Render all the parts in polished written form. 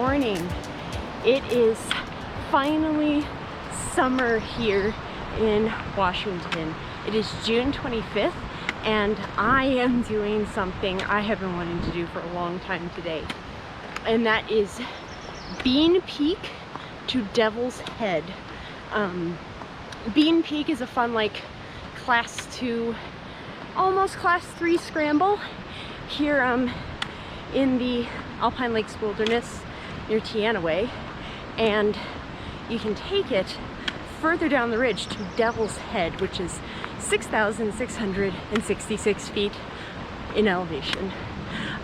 morning. It is finally summer here in Washington. It is June 25th and I am doing something I have been wanting to do for a long time today. And that is Bean Peak to Devil's Head. Bean Peak is a fun like class 2, almost class 3 scramble here in the Alpine Lakes Wilderness near Teanaway, and you can take it further down the ridge to Devil's Head, which is 6,666 feet in elevation.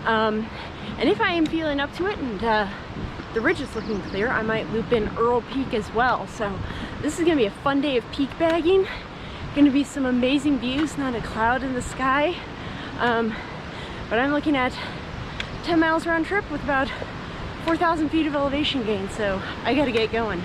And if I am feeling up to it and the ridge is looking clear, I might loop in Earl Peak as well. So this is gonna be a fun day of peak bagging. Gonna be some amazing views, not a cloud in the sky. But I'm looking at 10 miles round trip with about 4,000 feet of elevation gain, so I gotta get going.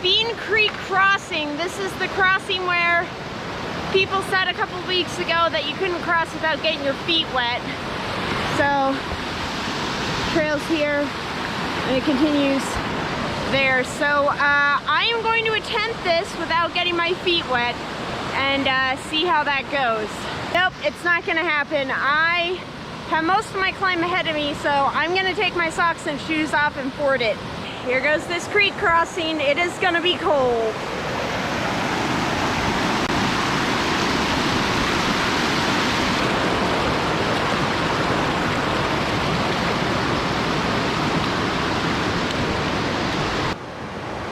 Bean Creek crossing. This is the crossing where people said a couple weeks ago that you couldn't cross without getting your feet wet. So trails here and it continues there. So I am going to attempt this without getting my feet wet and see how that goes. Nope, it's not gonna happen. I have most of my climb ahead of me, so I'm gonna take my socks and shoes off and ford it. Here goes this creek crossing. It is gonna be cold.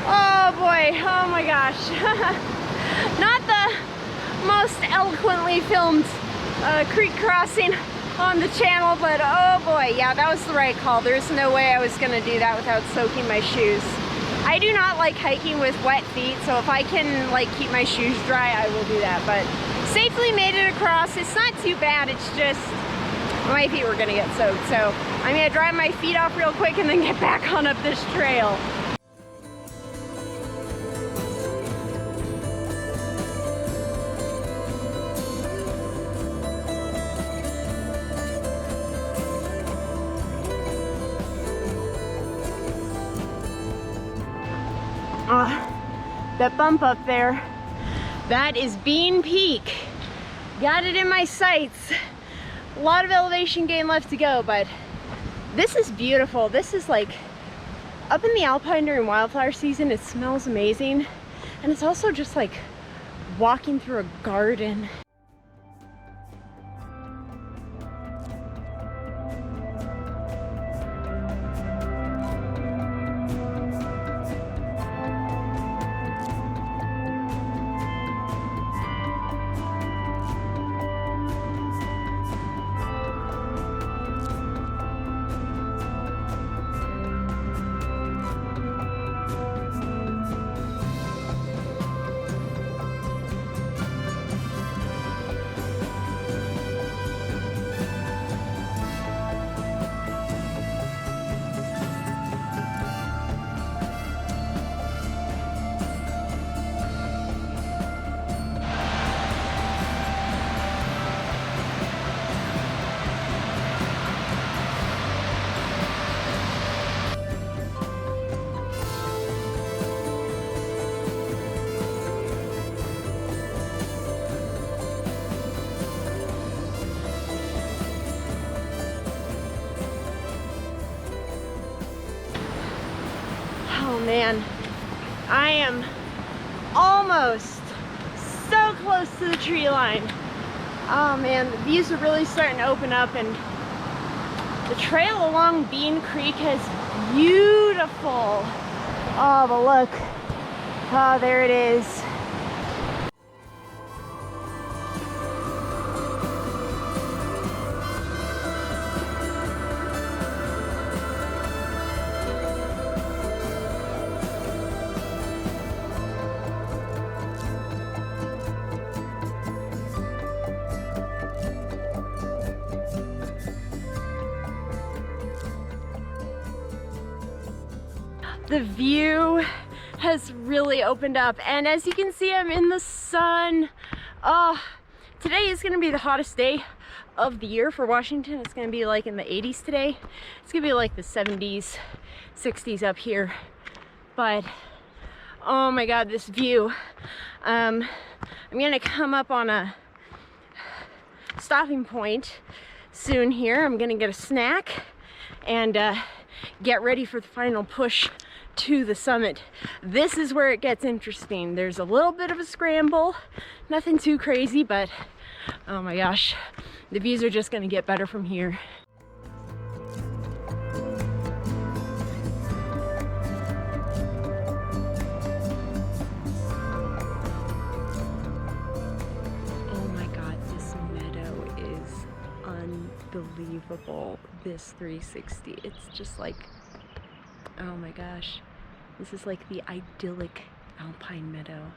Oh boy, oh my gosh. Not the most eloquently filmed creek crossing on the channel, but oh boy, yeah, that was the right call. There's no way I was gonna do that without soaking my shoes. I do not like hiking with wet feet, so if I can like keep my shoes dry, I will do that. But safely made it across. It's not too bad, it's just my feet were gonna get soaked. So I'm gonna dry my feet off real quick and then get back on up this trail. That bump up there, that is Bean Peak. Got it in my sights. A lot of elevation gain left to go, but this is beautiful. This is like up in the Alpine during wildflower season. It smells amazing, and it's also just like walking through a garden. man, I am almost so close to the tree line. Oh man, the views are really starting to open up, and the trail along Bean Creek is beautiful. Oh, but look. Oh, there it is. The view has really opened up, and as you can see, I'm in the sun. Oh, today is gonna be the hottest day of the year for Washington. It's gonna be like in the 80s today. It's gonna be like the 70s, 60s up here. But oh my God, this view. I'm gonna come up on a stopping point soon here. I'm gonna get a snack and get ready for the final push to the summit. This is where it gets interesting. There's a little bit of a scramble, nothing too crazy, but oh my gosh, the views are just gonna get better from here. Oh my God, this meadow is unbelievable. This 360, it's just like, oh my gosh, this is like the idyllic alpine meadow.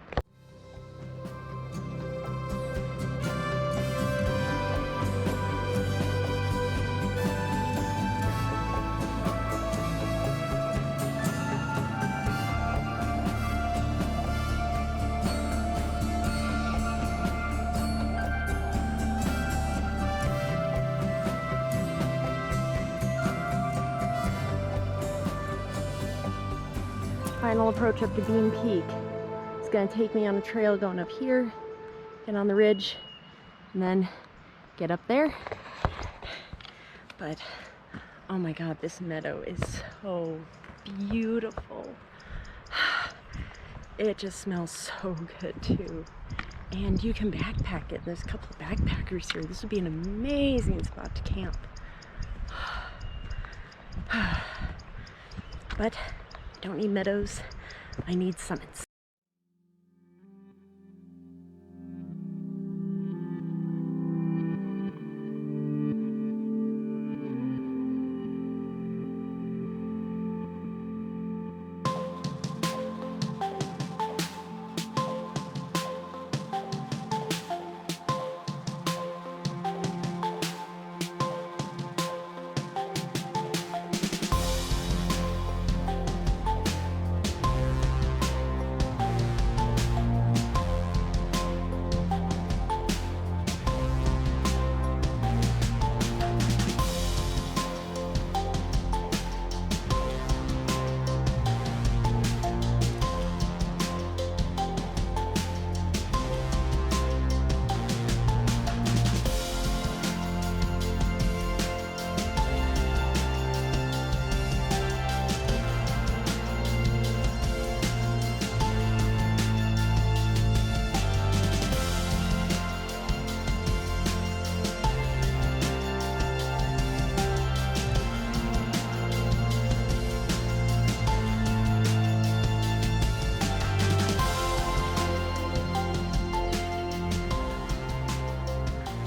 Final approach up to Bean Peak. It's gonna take me on a trail going up here, get on the ridge, and then get up there. But oh my God, this meadow is so beautiful. It just smells so good too. And you can backpack it. There's a couple of backpackers here. This would be an amazing spot to camp. But I don't need meadows, I need summits.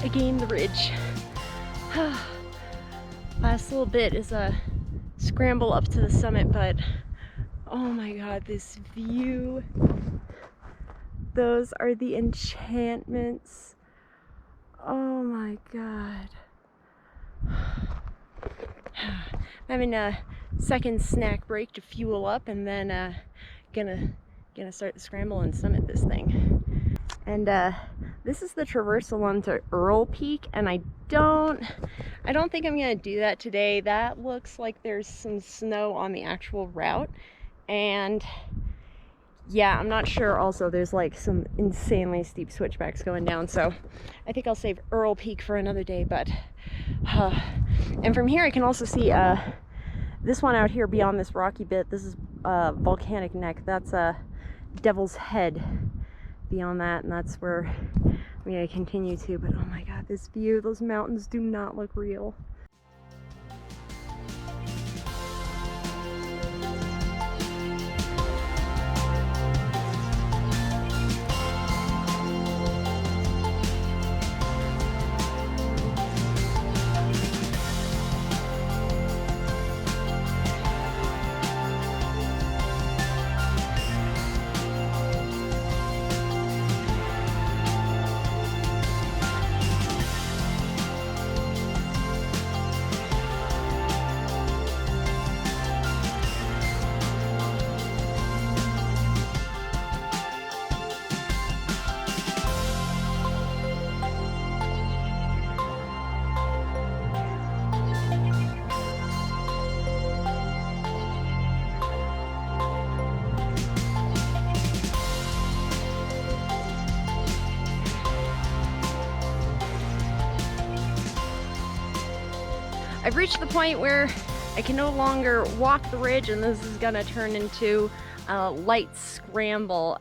Again, the ridge. Last little bit is a scramble up to the summit, but oh my God, this view. Those are the enchantments. Oh my God. I'm having a second snack break to fuel up, and then gonna start the scramble and summit this thing. And this is the traversal onto Earl Peak, and I don't think I'm gonna do that today. That looks like there's some snow on the actual route, and yeah, I'm not sure. Also, there's like some insanely steep switchbacks going down, so I think I'll save Earl Peak for another day. But and from here I can also see this one out here beyond this rocky bit, this is Volcanic Neck. That's a Devil's Head beyond that, and that's where I'm gonna continue to. But oh my god, this view, those mountains do not look real. I've reached the point where I can no longer walk the ridge, and this is gonna turn into a light scramble.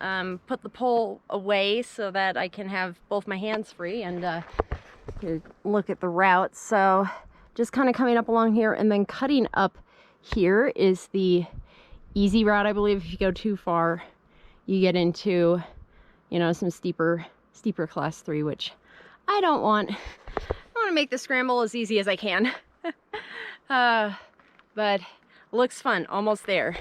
Put the pole away so that I can have both my hands free and look at the route. So just kind of coming up along here, and then cutting up here is the easy route, I believe. If you go too far, you get into, you know, some steeper class 3, which I don't want. I want to make the scramble as easy as I can. But looks fun, almost there.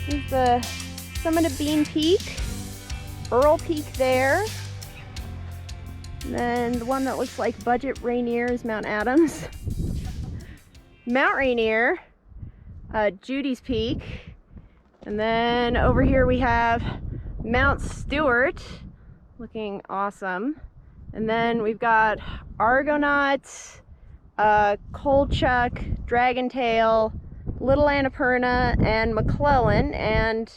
This is the summit of Bean Peak, Earl Peak there. And then the one that looks like Budget Rainier is Mount Adams. Mount Rainier, Judy's Peak. And then over here we have Mount Stewart, looking awesome. And then we've got Argonaut, Kolchak, Dragon Tail, Little Annapurna, and McClellan. And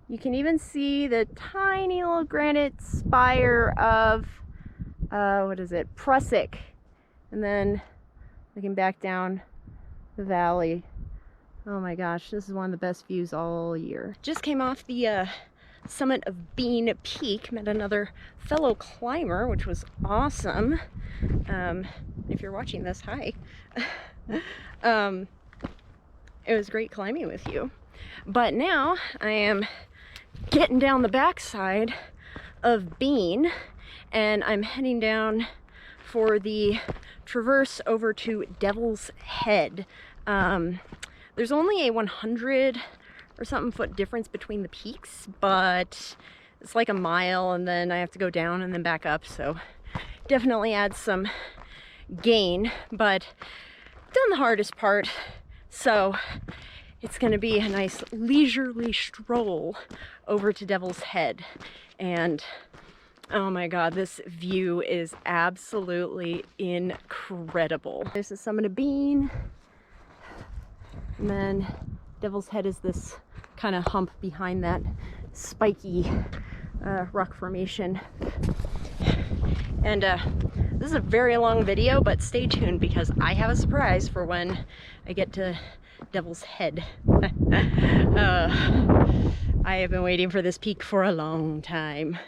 you can even see the tiny little granite spire of what is it, Prusik. And then looking back down the valley. Oh my gosh, this is one of the best views all year. Just came off the summit of Bean Peak, met another fellow climber, which was awesome. If you're watching this, hi. It was great climbing with you. But now I am getting down the backside of Bean, and I'm heading down for the traverse over to Devil's Head. There's only a 100 or something foot difference between the peaks, but it's like a mile and then I have to go down and then back up, so definitely adds some gain, but done the hardest part, so it's gonna be a nice leisurely stroll over to Devil's Head. And oh my god, this view is absolutely incredible. There's the summit of Bean, and then Devil's Head is this kind of hump behind that spiky rock formation. And this is a very long video, but stay tuned because I have a surprise for when I get to Devil's Head. I have been waiting for this peak for a long time.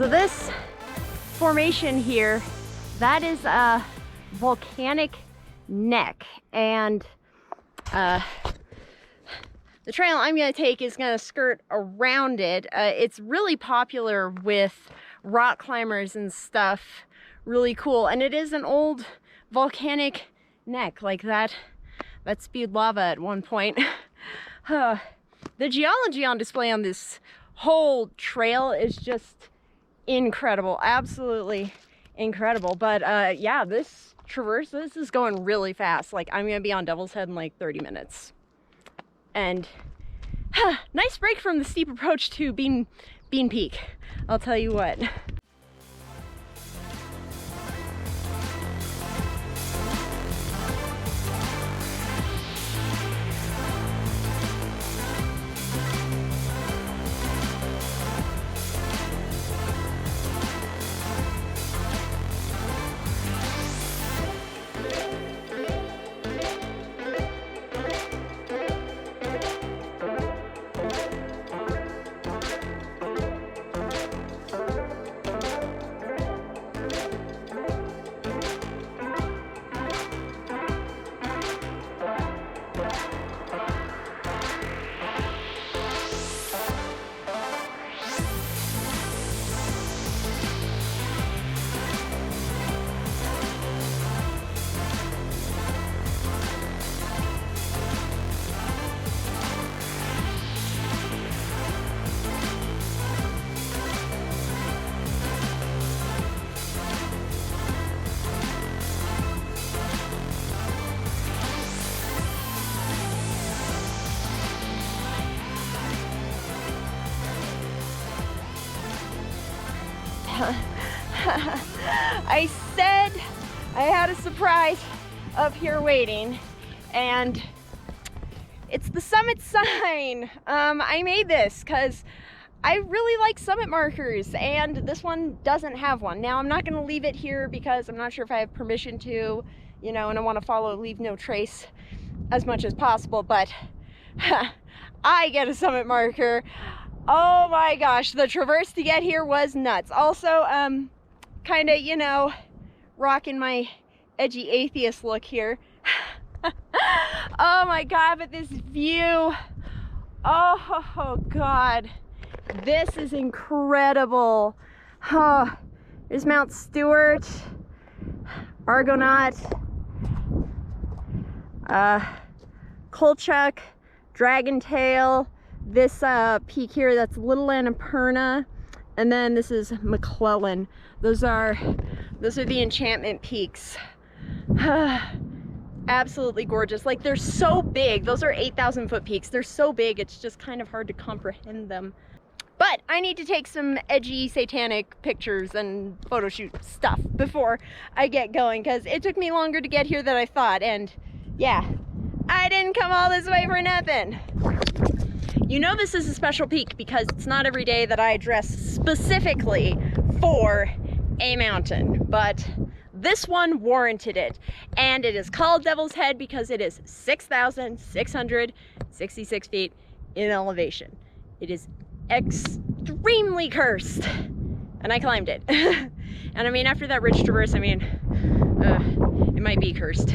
So this formation here, that is a volcanic neck, and the trail I'm going to take is going to skirt around it. It's really popular with rock climbers and stuff, really cool, and it is an old volcanic neck like that spewed lava at one point. The geology on display on this whole trail is just incredible, absolutely incredible. But yeah, this traverse, this is going really fast. Like, I'm gonna be on Devil's Head in like 30 minutes. And nice break from the steep approach to Bean Peak, I'll tell you what. I said I had a surprise up here waiting, and it's the summit sign. I made this because I really like summit markers, and this one doesn't have one. Now, I'm not going to leave it here because I'm not sure if I have permission to, you know, and I want to follow Leave No Trace as much as possible, but I get a summit marker. Oh my gosh, the traverse to get here was nuts. Also, kind of, you know, rocking my edgy atheist look here. Oh my god, but this view, oh god, this is incredible. Oh, there's Mount Stewart, Argonaut, Kolchak, Dragon Tail, this peak here, that's Little Annapurna, and then this is McClellan. Those are the enchantment peaks. Absolutely gorgeous. Like, they're so big. Those are 8,000 foot peaks. They're so big, it's just kind of hard to comprehend them. But I need to take some edgy satanic pictures and photo shoot stuff before I get going, because it took me longer to get here than I thought. And yeah, I didn't come all this way for nothing. You know this is a special peak because it's not every day that I dress specifically for a mountain, but this one warranted it. And it is called Devil's Head because it is 6,666 feet in elevation. It is extremely cursed. And I climbed it. And I mean, after that ridge traverse, I mean, it might be cursed.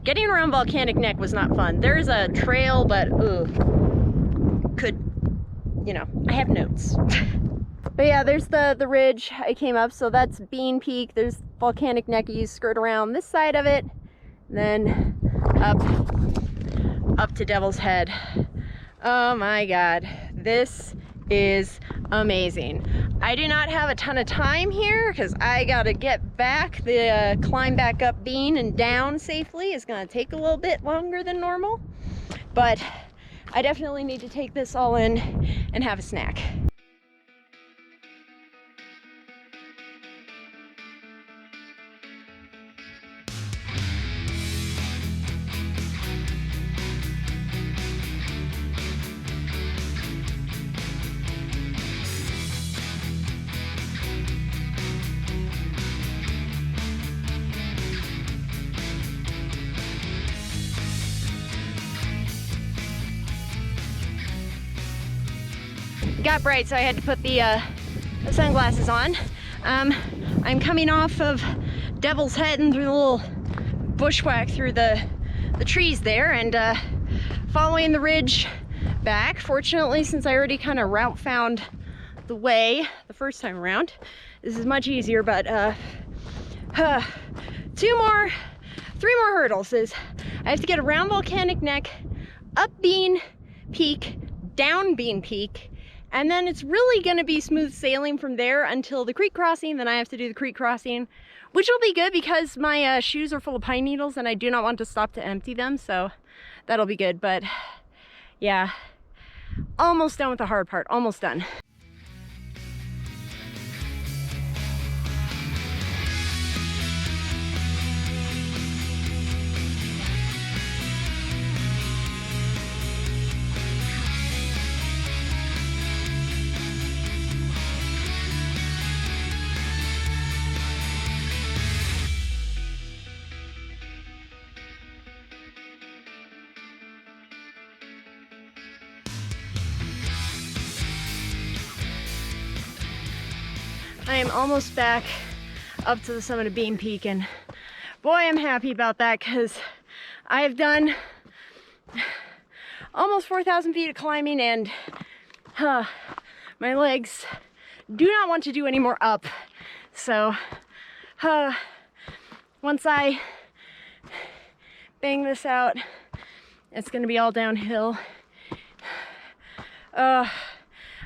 Getting around Volcanic Neck was not fun. There's a trail, but you know, I have notes. But yeah, there's the ridge I came up, so that's Bean Peak. There's Volcanic Neck. You skirt around this side of it, then up to Devil's Head. Oh my God, this is amazing. I do not have a ton of time here because I gotta get back. The climb back up Bean and down safely is gonna take a little bit longer than normal, but I definitely need to take this all in and have a snack. It got bright, so I had to put the sunglasses on. I'm coming off of Devil's Head and through the little bushwhack through the trees there, and following the ridge back. Fortunately, since I already kind of route found the way the first time around, this is much easier, but 3 more hurdles is I have to get around Volcanic Neck, up Bean Peak, down Bean Peak, and then it's really gonna be smooth sailing from there until the creek crossing. Then I have to do the creek crossing, which will be good because my shoes are full of pine needles and I do not want to stop to empty them, so that'll be good. But yeah, almost done with the hard part, almost done. I am almost back up to the summit of Bean Peak, and boy, I'm happy about that because I have done almost 4,000 feet of climbing, and my legs do not want to do any more up. So once I bang this out, it's gonna be all downhill.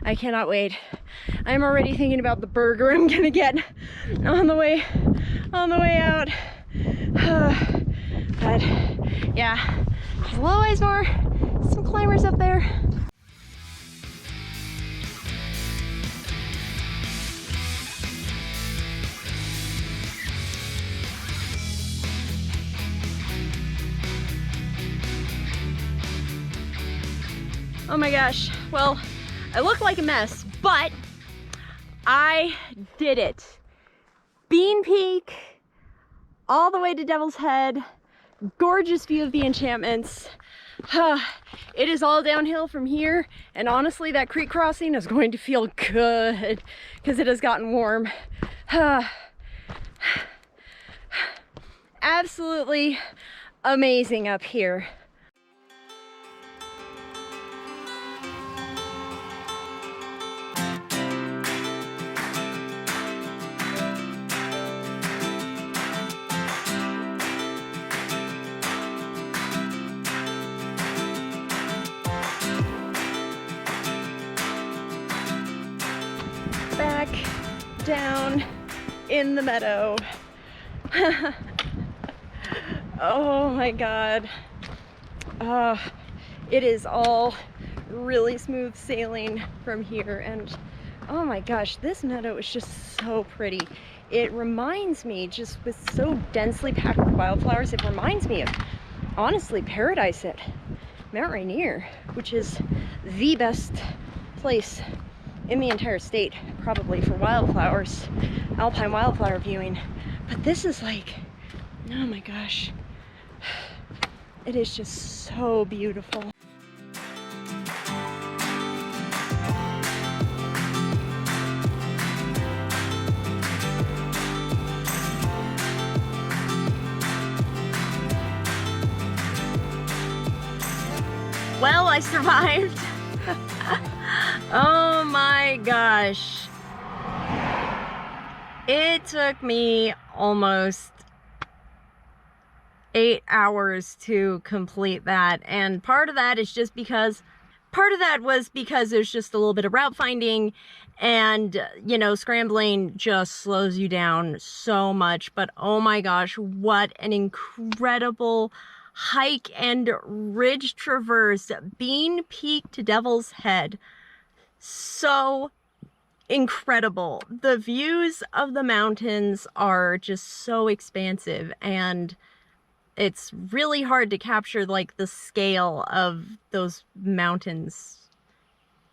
I cannot wait. I'm already thinking about the burger I'm gonna get on the way out. But yeah, there's a little ways more, some climbers up there. Oh my gosh, well, I look like a mess, but I did it. Bean Peak, all the way to Devil's Head, gorgeous view of the enchantments. It is all downhill from here, and honestly, that creek crossing is going to feel good because it has gotten warm. Absolutely amazing up here. Back down in the meadow. Oh my God. It is all really smooth sailing from here, and oh my gosh, this meadow is just so pretty. It reminds me, just with so densely packed with wildflowers, it reminds me of honestly paradise at Mount Rainier, which is the best place in the entire state, probably for wildflowers, alpine wildflower viewing. But this is like, oh my gosh, it is just so beautiful. Well, I survived. Oh my gosh. It took me almost 8 hours to complete that. And part of that is just because, part of that was because there's just a little bit of route finding, and you know, scrambling just slows you down so much. But oh my gosh, what an incredible hike and ridge traverse. Bean Peak to Devil's Head. So incredible. The views of the mountains are just so expansive, and it's really hard to capture like the scale of those mountains,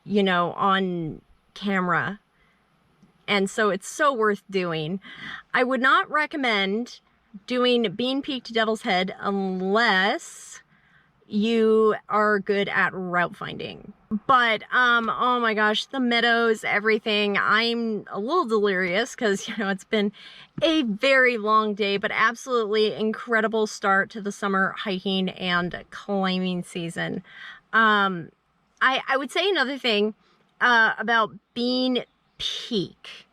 you know, on camera. And so it's so worth doing. I would not recommend doing Bean Peak to Devil's Head unless you are good at route finding. But oh my gosh, the meadows, everything, I'm a little delirious because, you know, it's been a very long day, but absolutely incredible start to the summer hiking and climbing season. I would say another thing about Bean Peak.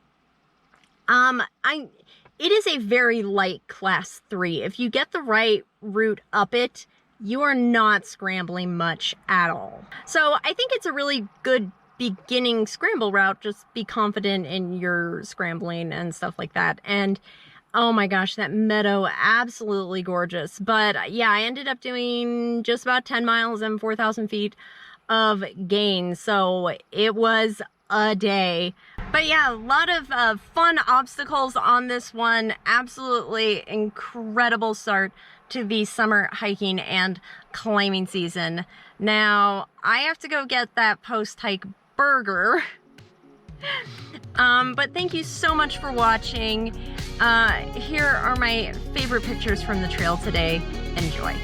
It is a very light class 3. If you get the right route up it, you are not scrambling much at all. So I think it's a really good beginning scramble route. Just be confident in your scrambling and stuff like that. And oh my gosh, that meadow, absolutely gorgeous. But yeah, I ended up doing just about 10 miles and 4,000 feet of gain. So it was a day. But yeah, a lot of fun obstacles on this one. Absolutely incredible start to the summer hiking and climbing season. Now, I have to go get that post-hike burger. But thank you so much for watching. Here are my favorite pictures from the trail today. Enjoy.